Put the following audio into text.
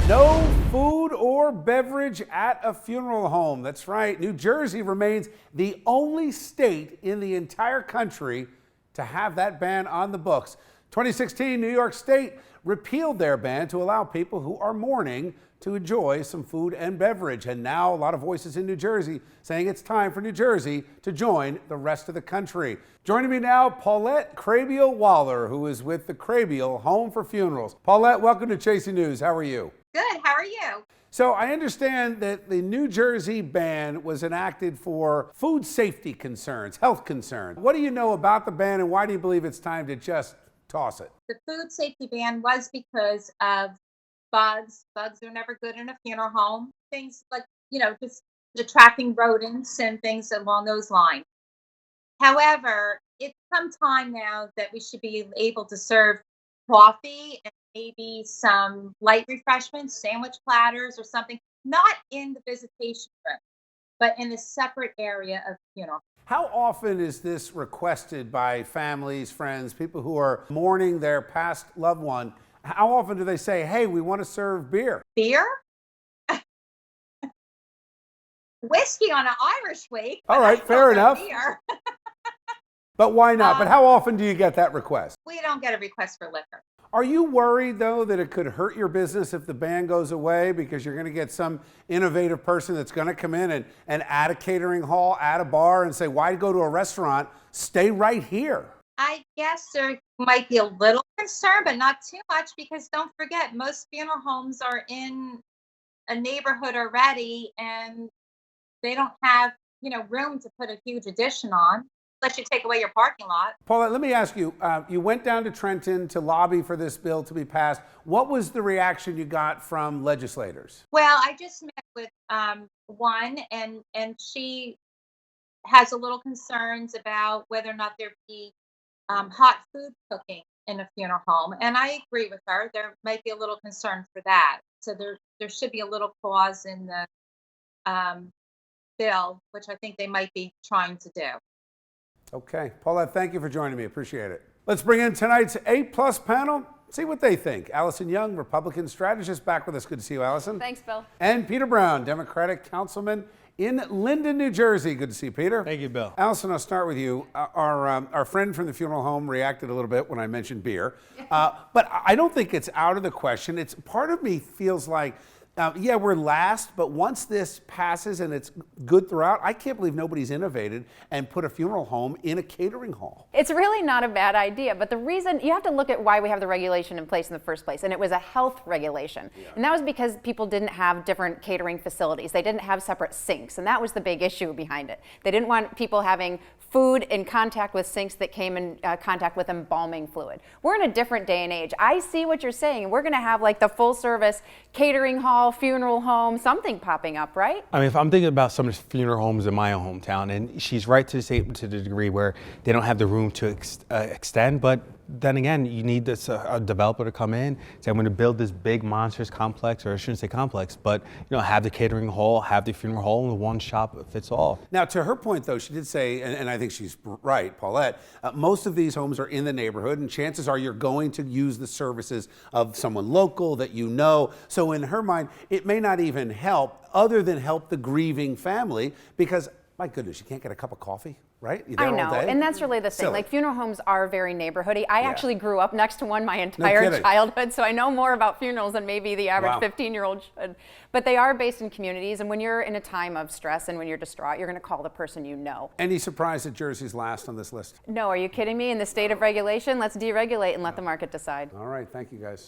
No food or beverage at a funeral home. That's right. New Jersey remains the only state in the entire country to have that ban on the books. 2016, New York State repealed their ban to allow people who are mourning to enjoy some food and beverage. And now a lot of voices in New Jersey saying it's time for New Jersey to join the rest of the country. Joining me now, Paulette Crabeel-Waller, who is with the Crabeel Home for Funerals. Paulette, welcome to Chasing News. How are you? Good. How are you? So I understand that the New Jersey ban was enacted for food safety concerns, health concerns. What do you know about the ban, and why do you believe it's time to just toss it? The food safety ban was because of bugs. Bugs are never good in a funeral home. Things like, just attracting rodents and things along those lines. However, it's some time now that we should be able to serve coffee and maybe some light refreshments, sandwich platters or something, not in the visitation room, but in a separate area of the funeral. How often is this requested by families, friends, people who are mourning their past loved one? How often do they say, hey, we want to serve beer? Beer? Whiskey on an Irish week. All right, fair enough. Beer. But why not? But how often do you get that request? We don't get a request for liquor. Are you worried, though, that it could hurt your business if the ban goes away because you're going to get some innovative person that's going to come in and add a catering hall, add a bar, and say, why go to a restaurant? Stay right here. I guess there might be a little concern, but not too much, because don't forget, most funeral homes are in a neighborhood already, and they don't have, room to put a huge addition on, unless you take away your parking lot. Paula, let me ask you, you went down to Trenton to lobby for this bill to be passed. What was the reaction you got from legislators? Well, I just met with one, and she has a little concerns about whether or not there be hot food cooking in a funeral home. And I agree with her. There might be a little concern for that. So there should be a little clause in the bill, which I think they might be trying to do. Okay. Paulette, thank you for joining me. Appreciate it. Let's bring in tonight's A-plus panel. See what they think. Allison Young, Republican strategist, back with us. Good to see you, Allison. Thanks, Bill. And Peter Brown, Democratic councilman in Linden, New Jersey. Good to see you, Peter. Thank you, Bill. Allison, I'll start with you. Our friend from the funeral home reacted a little bit when I mentioned beer. But I don't think it's out of the question. It's part of me feels like, yeah, we're last, but once this passes and it's good throughout, I can't believe nobody's innovated and put a funeral home in a catering hall. It's really not a bad idea, but the reason, you have to look at why we have the regulation in place in the first place, and it was a health regulation. Yeah. And that was because people didn't have different catering facilities. They didn't have separate sinks, and that was the big issue behind it. They didn't want people having food in contact with sinks that came in contact with embalming fluid. We're in a different day and age. I see what you're saying. We're going to have like the full service catering hall, funeral home, something popping up, right? I mean, if I'm thinking about some of the funeral homes in my own hometown, and she's right to say to the degree where they don't have the room to extend, but then again, you need this a developer to come in, say, I'm going to build this big monstrous complex, or I shouldn't say complex, but have the catering hall, have the funeral hall, and one shop fits all. Now, to her point, though, she did say, and I think she's right, Paulette, most of these homes are in the neighborhood, and chances are you're going to use the services of someone local that you know. So in her mind, it may not even help, other than help the grieving family, because my goodness, you can't get a cup of coffee, right? You're there I know, all day. and that's really the thing. Silly. Like, funeral homes are very neighborhoody. I actually grew up next to one my No entire kidding. childhood, so I know more about funerals than maybe the average Wow. 15-year-old should. But they are based in communities, and when you're in a time of stress and when you're distraught, you're going to call the person you know. Any surprise that Jersey's last on this list? No, are you kidding me? In the state of regulation, let's deregulate and let the market decide. All right, thank you, guys.